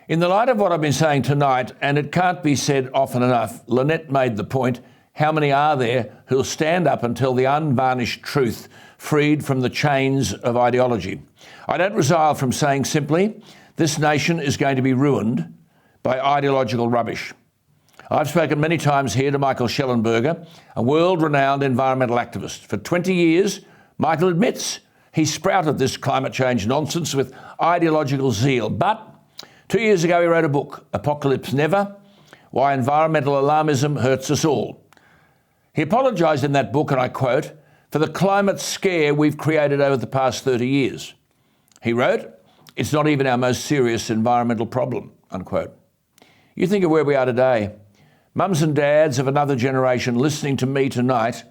In the light of what I've been saying tonight, and it can't be said often enough, Lynette made the point, how many are there who'll stand up and tell the unvarnished truth, freed from the chains of ideology? I don't resile from saying simply, this nation is going to be ruined by ideological rubbish. I've spoken many times here to Michael Shellenberger, a world-renowned environmental activist. For 20 years, Michael admits he sprouted this climate change nonsense with ideological zeal. But 2 years ago, he wrote a book, Apocalypse Never, Why Environmental Alarmism Hurts Us All. He apologised in that book, and I quote, for the climate scare we've created over the past 30 years. He wrote, it's not even our most serious environmental problem, unquote. You think of where we are today. Mums and dads of another generation listening to me tonight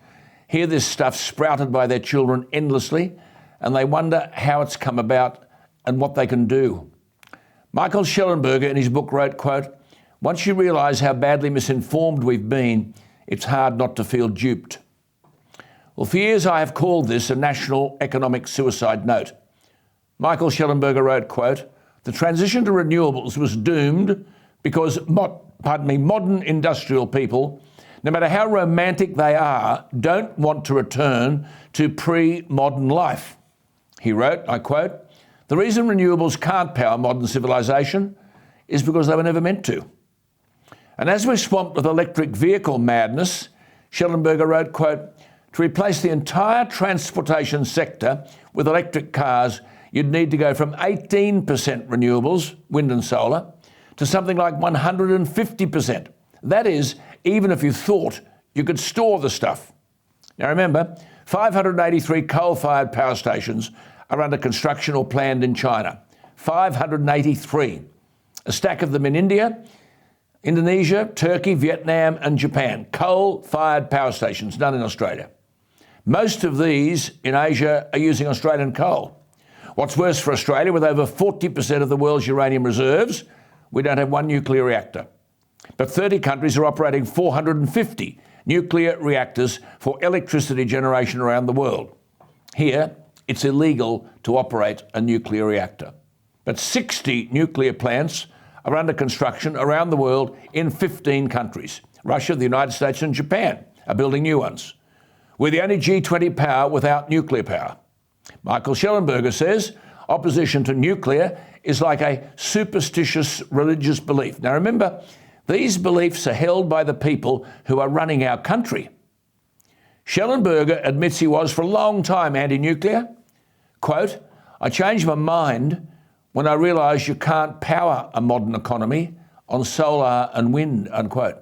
hear this stuff sprouted by their children endlessly, and they wonder how it's come about and what they can do. Michael Shellenberger in his book wrote, quote, once you realise how badly misinformed we've been, it's hard not to feel duped. Well, for years I have called this a national economic suicide note. Michael Shellenberger wrote, quote, the transition to renewables was doomed because modern industrial people, no matter how romantic they are, don't want to return to pre-modern life. He wrote, I quote, the reason renewables can't power modern civilisation is because they were never meant to. And as we're swamped with electric vehicle madness, Shellenberger wrote, quote, to replace the entire transportation sector with electric cars, you'd need to go from 18% renewables, wind and solar, to something like 150%. That is, even if you thought you could store the stuff. Now remember, 583 coal-fired power stations are under construction or planned in China. 583. A stack of them in India, Indonesia, Turkey, Vietnam and Japan. Coal-fired power stations, none in Australia. Most of these in Asia are using Australian coal. What's worse for Australia, with over 40% of the world's uranium reserves, we don't have one nuclear reactor. But 30 countries are operating 450 nuclear reactors for electricity generation around the world. Here, it's illegal to operate a nuclear reactor. But 60 nuclear plants are under construction around the world in 15 countries. Russia, the United States and Japan are building new ones. We're the only G20 power without nuclear power. Michael Shellenberger says opposition to nuclear is like a superstitious religious belief. Now remember, these beliefs are held by the people who are running our country. Shellenberger admits he was for a long time anti-nuclear. Quote, I changed my mind when I realised you can't power a modern economy on solar and wind, unquote.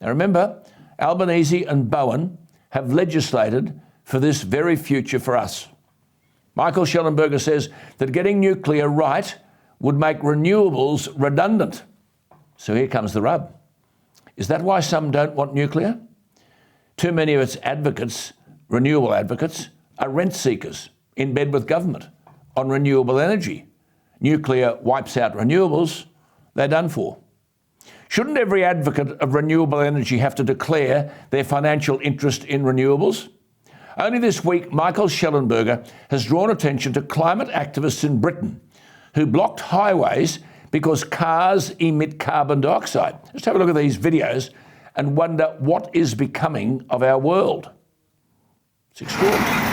Now remember, Albanese and Bowen have legislated for this very future for us. Michael Shellenberger says that getting nuclear right would make renewables redundant. So here comes the rub. Is that why some don't want nuclear? Too many of its advocates, renewable advocates, are rent seekers in bed with government on renewable energy. Nuclear wipes out renewables, they're done for. Shouldn't every advocate of renewable energy have to declare their financial interest in renewables? Only this week, Michael Shellenberger has drawn attention to climate activists in Britain who blocked highways because cars emit carbon dioxide. Just have a look at these videos and wonder what is becoming of our world. It's extraordinary.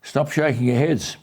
Stop shaking your heads.